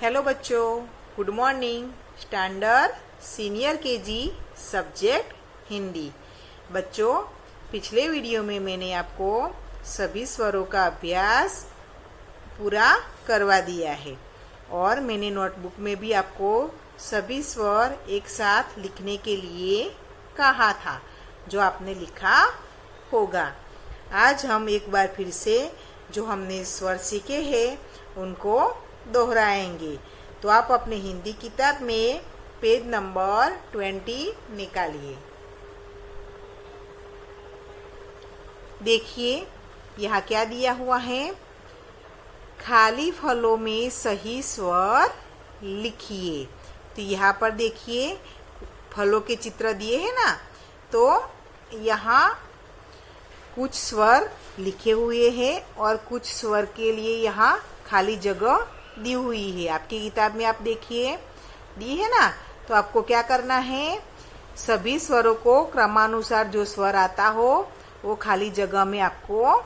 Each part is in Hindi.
हेलो बच्चों, good morning. Standard senior KG subject Hindi. बच्चों, पिछले वीडियो में मैंने आपको सभी स्वरों का अभ्यास पूरा करवा दिया है और मैंने नोटबुक में भी आपको सभी स्वर एक साथ लिखने के लिए कहा था, जो आपने लिखा होगा। आज हम एक बार फिर से जो हमने स्वर सीखे हैं उनको दोहराएंगे। तो आप अपने हिंदी किताब में पेज नंबर 20 निकालिए। देखिए यहाँ क्या दिया हुआ है। खाली फलों में सही स्वर लिखिए। तो यहाँ पर देखिए फलों के चित्र दिए हैं ना, तो यहाँ कुछ स्वर लिखे हुए हैं और कुछ स्वर के लिए यहाँ खाली जगह दी हुई है। आपकी किताब में आप देखिए दी है ना। तो आपको क्या करना है, सभी स्वरों को क्रमानुसार जो स्वर आता हो वो खाली जगह में आपको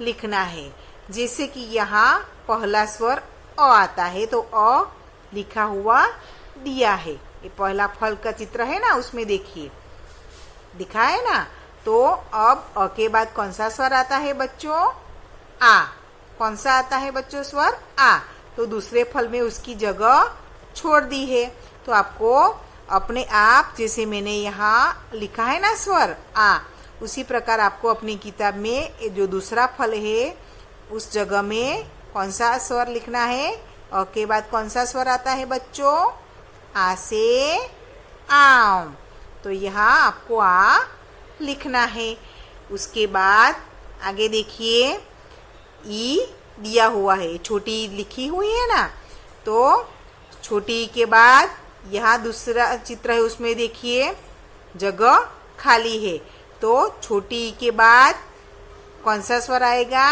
लिखना है। जैसे कि यहाँ पहला स्वर अ आता है, तो अ लिखा हुआ दिया है। ये पहला फल का चित्र है ना, उसमें देखिए दिखा है ना। तो अब अ के बाद कौन सा स्वर आता है बच्चों? आ। कौन सा आता है बच्चों स्वर? आ। तो दूसरे फल में उसकी जगह छोड़ दी है। तो आपको अपने आप, जैसे मैंने यहाँ लिखा है ना स्वर आ, उसी प्रकार आपको अपनी किताब में जो दूसरा फल है उस जगह में कौन सा स्वर लिखना है। अ के बाद कौन सा स्वर आता है बच्चों? आ से आम। तो यहाँ आपको आ लिखना है। उसके बाद आगे देखिए ई दिया हुआ है, छोटी ई लिखी हुई है ना। तो छोटी ई के बाद यहाँ दूसरा चित्र है, उसमें देखिए जगह खाली है। तो छोटी ई के बाद कौन सा स्वर आएगा?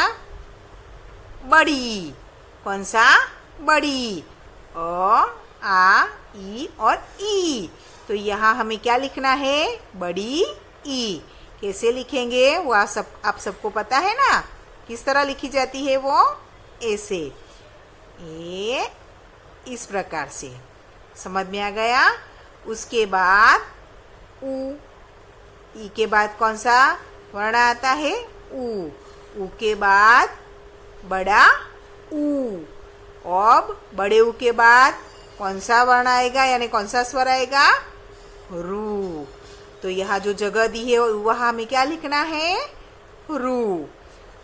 बड़ी। कौन सा? बड़ी। अ आ ई और ई। तो यहाँ हमें क्या लिखना है? बड़ी ई। कैसे लिखेंगे वो आप सबको पता है ना, किस तरह लिखी जाती है वो? ऐसे, ए, इस प्रकार से। समझ में आ गया? उसके बाद ऊ। ई के बाद कौन सा वर्ण आता है? ऊ। ऊ के बाद बड़ा ऊ। अब बड़े ऊ के बाद कौन सा वर्ण आएगा, यानी कौन सा स्वर आएगा? रू। तो यहाँ जो जगह दी है वहाँ हमें क्या लिखना है? रू।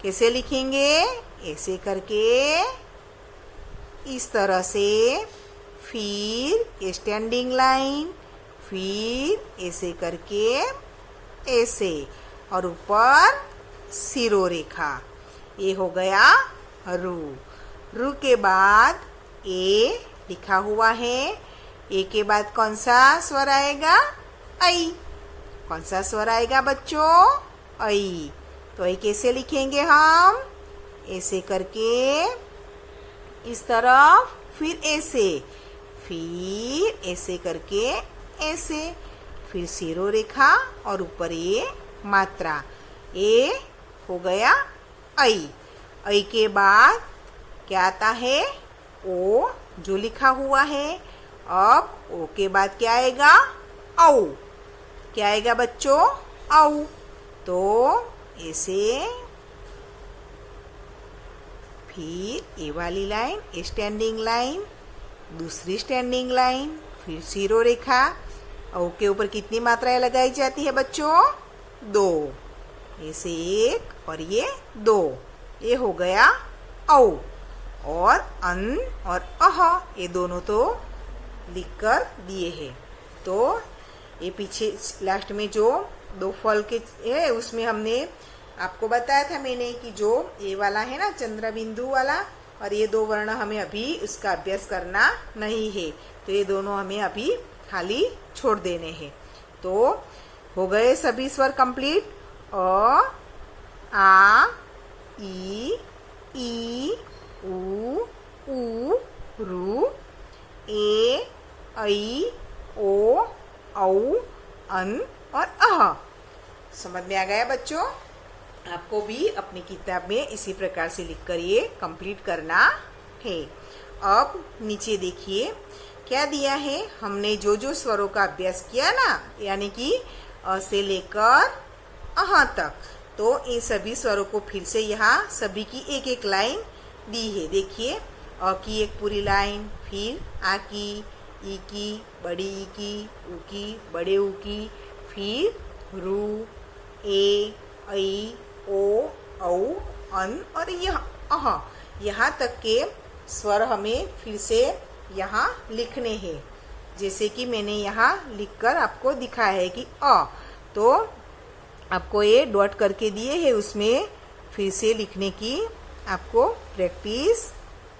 कैसे लिखेंगे? ऐसे करके, इस तरह से, फिर स्टैंडिंग लाइन, फिर ऐसे करके ऐसे, और ऊपर सिरो रेखा। ये हो गया रू। रू के बाद ए लिखा हुआ है। ए के बाद कौन सा स्वर आएगा? आई। कौन सा स्वर आएगा बच्चों? आई। तो ये कैसे लिखेंगे हम? ऐसे करके, इस तरफ, फिर ऐसे, फिर ऐसे करके ऐसे, फिर सिरो रेखा और ऊपर ये मात्रा। ए हो गया ऐ। ऐ के बाद क्या आता है? ओ, जो लिखा हुआ है। अब ओ के बाद क्या आएगा? औ। क्या आएगा बच्चों? औ। तो ऐसे, फिर ए वाली लाइन स्टैंडिंग लाइन, दूसरी स्टैंडिंग लाइन, फिर सिरो रेखा। औ के ऊपर कितनी मात्राएं लगाई जाती है बच्चों? 2। ऐसे एक और ये 2। ये हो गया औ। और अन और अह, ये दोनों तो लिख कर दिए हैं। तो ये पीछे लास्ट में जो 2 फल के है उसमें हमने आपको बताया था मैंने कि जो ये वाला है ना चंद्र बिंदु वाला, और ये 2 वर्ण हमें अभी उसका अभ्यास करना नहीं है। तो ये दोनों हमें अभी खाली छोड़ देने हैं। तो हो गए सभी स्वर कंप्लीट। अ, आ, ई, ऊ, रू, ए, ऐ, ओ, औ, अन और अह। समझ में आ गया बच्चों? आपको भी अपनी किताब में इसी प्रकार से लिखकर ये कंप्लीट करना है। अब नीचे देखिए क्या दिया है। हमने जो जो स्वरों का अभ्यास किया ना, यानी कि अ से लेकर अह तक, तो इन सभी स्वरों को फिर से यहाँ सभी की एक एक लाइन दी है। देखिए अ की एक पूरी लाइन, फिर आ की, ई की, बड़ी ई की, ऊ की, बड़े ऊ की, फिर रू, ए, ऐ, ओ, औ, अन और यह अह, यहाँ तक के स्वर हमें फिर से यहाँ लिखने हैं। जैसे कि मैंने यहाँ लिखकर आपको दिखाया है कि अ, तो आपको ये डॉट करके दिए हैं, उसमें फिर से लिखने की आपको प्रैक्टिस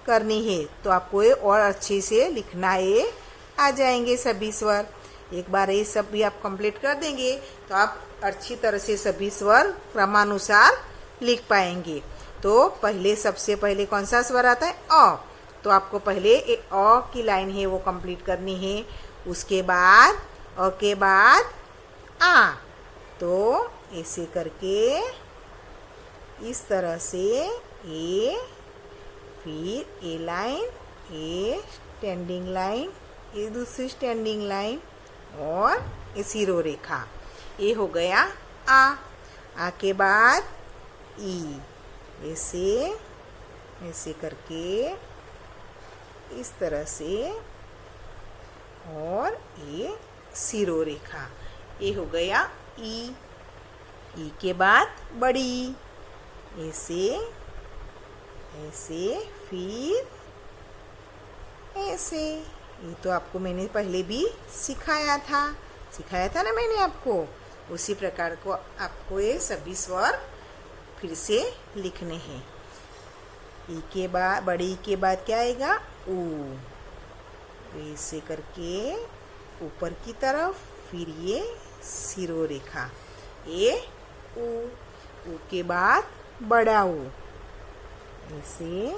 करनी है। तो आपको ये और अच्छे से लिखना ये आ जाएंगे सभी स्वर। एक बार ये सब भी आप कंप्लीट कर देंगे तो आप अच्छी तरह से सभी स्वर क्रमानुसार लिख पाएंगे। तो पहले सबसे पहले कौन सा स्वर आता है? अ। तो आपको पहले एक अ की लाइन है वो कंप्लीट करनी है। उसके बाद अ के बाद आ, तो ऐसे करके इस तरह से ए, फिर ए लाइन, ए स्टैंडिंग लाइन, ये दूसरी स्टैंडिंग लाइन और ये सिरो रेखा। ये हो गया आ के बाद ई, ऐसे ऐसे करके इस तरह से, और ये सिरो रेखा। ये हो गया ई के बाद बड़ी, ऐसे ऐसे, फिर ऐसे। ये तो आपको मैंने पहले भी सिखाया था ना मैंने आपको। उसी प्रकार को आपको ये सभी स्वर फिर से लिखने हैं। ई के बाद, बड़ी के बाद क्या आएगा? ऊ, ऐसे करके ऊपर की तरफ, फिर ये सिरो रेखा, ये ऊ के बाद बड़ा ऊ, ऐसे,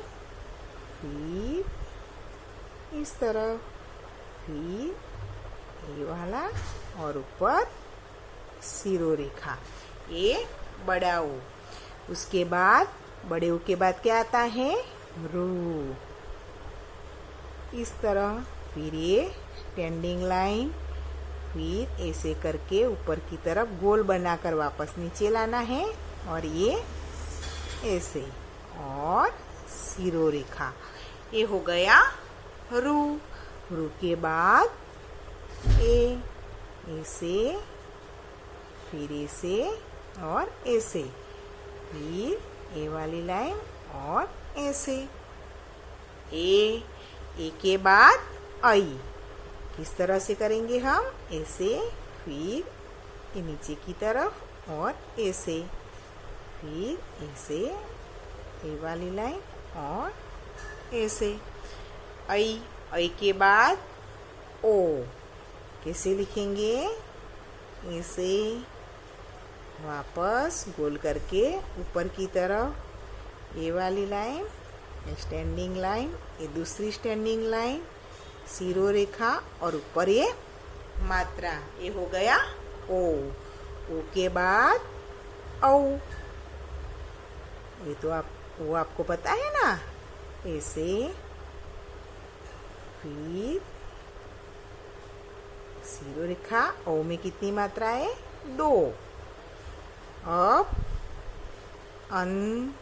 फिर इस तरफ, फिर ये वाला और ऊपर सिरो रेखा, ये बड़ा ऊ। उसके बाद बड़े ऊ के बाद क्या आता है? रू, इस तरह, फिर ये स्टैंडिंग लाइन, फिर ऐसे करके ऊपर की तरफ गोल बनाकर वापस नीचे लाना है, और ये ऐसे, और सिरो रेखा। ये हो गया रू। रू के बाद ए, ऐसे, फिर ऐसे और ऐसे, फिर ए वाली लाइन और ऐसे। ए के बाद आई, किस तरह से करेंगे हम? ऐसे, फिर ये नीचे की तरफ और ऐसे, फिर ऐसे, ए वाली लाइन और ऐसे। आई के बाद ओ, कैसे लिखेंगे? ऐसे, वापस गोल करके ऊपर की तरफ ये वाली लाइन, स्टैंडिंग लाइन, ये दूसरी स्टैंडिंग लाइन, सिरो रेखा और ऊपर ये मात्रा। ये हो गया ओ। ओ के बाद औ, ये तो वो आपको पता है ना। ऐसे, फिर सिरो रेखा। ओ में कितनी मात्रा है? 2। अब अन,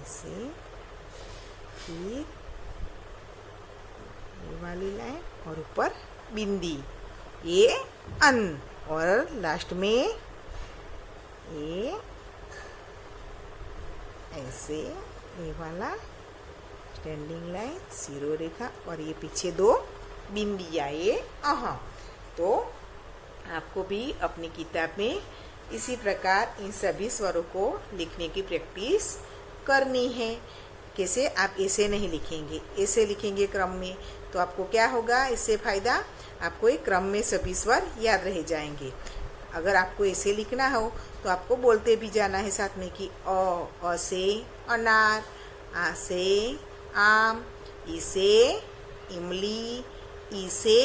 ऐसे, फिर ये वाली लाइन और ऊपर बिंदी, ये अन, और लास्ट में ये ऐसे, ये वाला स्टैंडिंग लाइन, सिरो रेखा और ये पीछे 2 बिंदियाँ, ये अह। तो आपको भी अपनी किताब में इसी प्रकार इन सभी स्वरों को लिखने की प्रैक्टिस करनी है। कैसे? आप ऐसे नहीं लिखेंगे, ऐसे लिखेंगे क्रम में, तो आपको क्या होगा इससे फायदा? आपको एक क्रम में सभी स्वर याद रह जाएंगे। अगर आपको ऐसे लिखना हो तो आपको बोलते भी जाना है साथ में कि अ से अनार, आ से आम, ई से इमली, ई से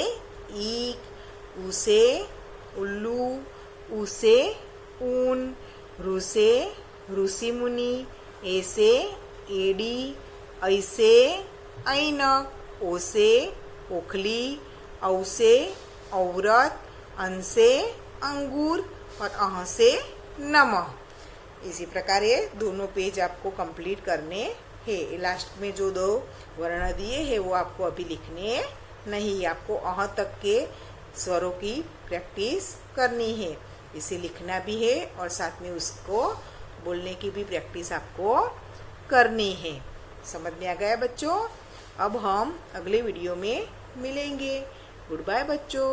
ईख, ऊ से उल्लू, ऊ से ऊन, रू से ऋषि मुनि, ए से एड़ी, ऐ से ऐनक, ओ से ओखली, औ से औरत, अन से अंगूर और अह से नमः। इसी प्रकार ये दोनों पेज आपको कंप्लीट करने हैं। लास्ट में जो 2 वर्ण दिए हैं वो आपको अभी लिखने नहीं, आपको अह तक के स्वरों की प्रैक्टिस करनी है। इसे लिखना भी है और साथ में उसको बोलने की भी प्रैक्टिस आपको करनी है। समझ में आ गया बच्चों? अब हम अगले वीडियो में मिलेंगे। गुड बाय बच्चों।